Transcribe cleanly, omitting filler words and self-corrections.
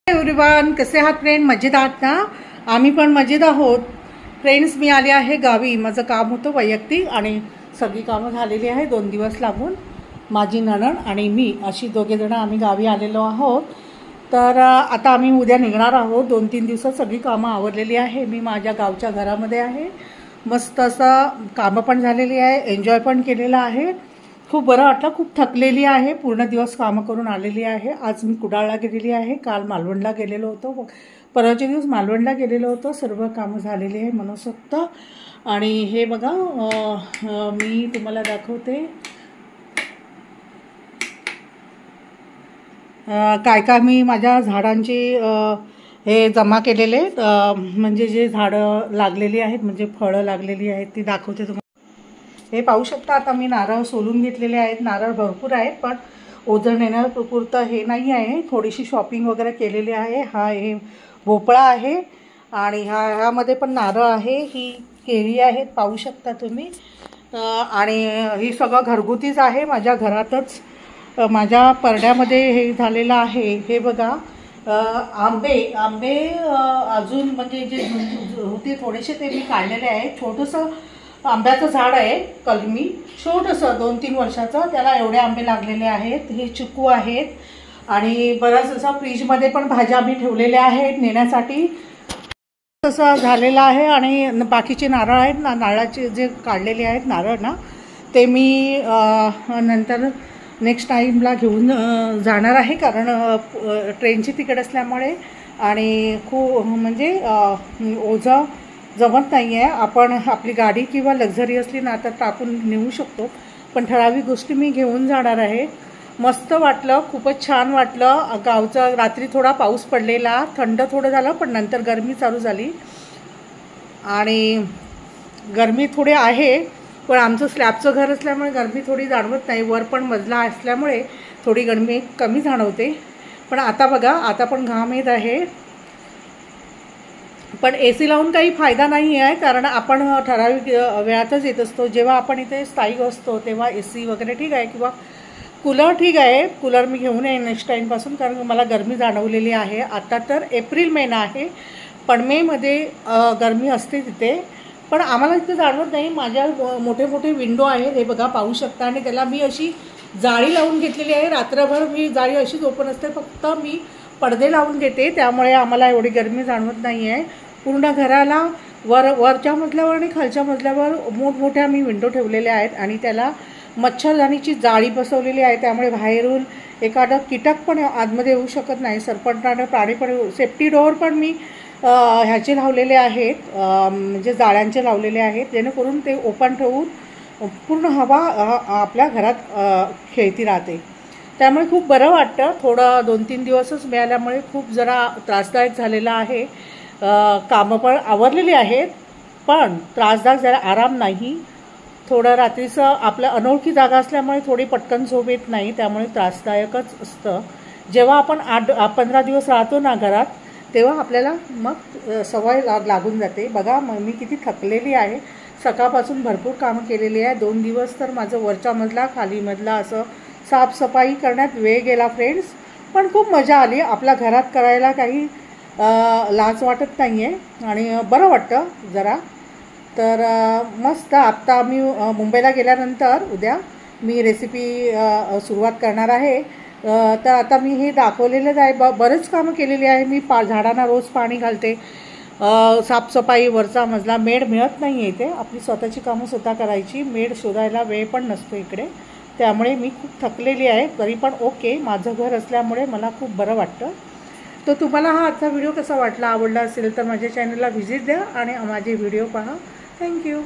Everyone, कसे आहात friend? मजेत आहात ना? आम्ही पण मजेत आहोत फ्रेंड्स. मी आले आहे गावी. माझं काम होतं वैयक्तिक आणि सगळी कामं झालेली आहे 2 दिवस लागून. माझी नणंद आणि मी अशी दोघे जण आम्ही गावी आलेलो आहोत. तर आता आम्ही उद्या निघणार आहोत. 2-3 दिवसात सगळी कामं आवरलेली आहे. मी माझ्या गावच्या घरामध्ये आहे. मस्त असं कामं पण झालेली आहे, एन्जॉय पण केलेलं आहे. खूप बरं वाटलं. खूप थकलेली आहे, पूर्ण दिवस कामं करून आलेली आहे. आज मी कुडाळला गेलेली आहे, काल मालवणला गेलेलो होतो, परवाच्या दिवस मालवणला गेलेलो होतो. सर्व कामं झालेली आहे मनसोक्त. आणि हे बघा, मी तुम्हाला दाखवते काय काय मी माझ्या झाडांची हे जमा केलेले, म्हणजे जे झाडं लागलेली आहेत, म्हणजे फळं लागलेली आहेत ती दाखवते तुम्हाला. हे पाहू शकता. आता मी नारळ सोलून घेतलेले आहेत. नारळ भरपूर आहेत, पण ओझं नेण्यापुरतं हे नाही आहे. थोडीशी शॉपिंग वगैरे केलेली आहे. हा हे भोपळा आहे आणि ह्यामध्ये पण नारळ आहे. ही केळी आहेत, पाहू शकता तुम्ही. आणि ही सगळं घरगुतीच आहे. माझ्या घरातच माझ्या परड्यामध्ये हे झालेलं आहे. हे बघा, आंबे अजून म्हणजे जे होते थोडेसे ते मी काढलेले आहे. छोटंसं आंब्याचं झाड आहे, कलमी, छोटंसं 2-3 वर्षाचं. त्याला एवढे आंबे लागलेले आहेत. हे चिकू आहेत आणि बराच असा फ्रीजमध्ये पण भाज्या मी ठेवलेल्या आहेत नेण्यासाठी. तसं झालेलं आहे. आणि बाकीचे नारळ आहेत ना, नारळाचे जे काढलेले आहेत नारळ ना, ते मी नंतर नेक्स्ट टाईमला घेऊन जाणार आहे, कारण ट्रेनची तिकीट असल्यामुळे आणि खूप म्हणजे ओझं जमत नाही आहे. आपण आपली गाडी किंवा लक्झरी असली ना तर टाकून नेऊ शकतो, पण ठराविक गोष्टी मी घेऊन जाणार आहे. मस्त वाटलं, खूपच छान वाटलं. गावचा रात्री थोडा पाऊस पडलेला, थंड थोडं झालं, पण नंतर गरमी चालू झाली. आणि गरमी थोडी आहे, पण आमचं स्लॅबचं घर असल्यामुळे गरमी थोडी जाणवत नाही. वर पण मजला असल्यामुळे थोडी गरमी कमी जाणवते. पण आता बघा, आता पण घाम येत आहे. पण AC लावून काही फायदा नाही आहे, कारण आपण ठराविक वेळातच येत असतो. जेव्हा आपण इथे स्थायिक असतो तेव्हा AC वगैरे ठीक आहे, किंवा कूलर ठीक आहे. कूलर मी घेऊन येईन नेक्स्ट टाईमपासून, कारण मला गरमी जाणवलेली आहे. आता तर एप्रिल महिना आहे, पण मेमध्ये गरमी असते तिथे, पण आम्हाला इथे जाणवत नाही. माझ्या मोठे मोठे विंडो आहेत, हे बघा, पाहू शकता. आणि त्याला मी अशी जाळी लावून घेतलेली आहे. रात्रभर मी जाळी अशीच ओपन असते, फक्त मी पडदे लावून घेते, त्यामुळे आम्हाला एवढी गरमी जाणवत नाही आहे. पूर्ण घराला वरच्या मजल्यावर आणि खालच्या मजल्यावर मोठमोठ्या मी विंडो ठेवलेल्या आहेत. आणि त्याला मच्छरदाणीची जाळी बसवलेली आहे, त्यामुळे बाहेरून एखादं कीटक पण आतमध्ये येऊ शकत नाही. सरपटणारे प्राणी पण. सेफ्टी डोअर पण मी ह्याचे लावलेले आहेत, म्हणजे जाळ्यांचे लावलेले आहेत, जेणेकरून ते ओपन ठेवून पूर्ण हवा आपल्या घरात खेळती राहते. त्यामुळे खूप बरं वाटतं. थोडं 2-3 दिवसच मिळाल्यामुळे खूप जरा त्रासदायक झालेलं आहे. कामं पण आवरलेली आहेत, पण त्रासदायक जरा आराम नाही. थोडं रात्रीचं आपलं अनोळखी जागा असल्यामुळे थोडी पटकन झोप येत नाही, त्यामुळे त्रासदायकच असतं. जेव्हा आपण 8-15 दिवस राहतो ना घरात, तेव्हा आपल्याला मग सवय लागून जाते. बघा, मग मी किती थकलेली आहे. सकाळपासून भरपूर कामं केलेली आहे. 2 दिवस तर माझं वरचा मजला खाली मजला असं साफसफाई करण्यात वेळ गेला फ्रेंड्स. पण खूप मजा आली. आपल्या घरात करायला काही लाज वाटत नाही आहे आणि बरं वाटतं जरा. तर मस्त. आत्ता मी मुंबईला गेल्यानंतर उद्या मी रेसिपी सुरुवात करणार आहे. तर आता मी हे दाखवलेलंच आहे. बरेच कामं केलेली आहे मी. झाडांना रोज पाणी घालते, साफसफाई, वरचा मजला. मेड मिळत नाही आहे इथे. आपली स्वतःची कामं स्वतः करायची. मेड शोधायला वेळ पण नसतो इकडे, त्यामुळे मी खूप थकलेली आहे. तरी पण ओके, माझं घर असल्यामुळे मला खूप बरं वाटतं. तर तुम्हाला हा आजचा व्हिडिओ कसा वाटला? आवडला असेल तर माझ्या चॅनलला व्हिजिट द्या आणि माझे व्हिडिओ पहा. थँक्यू.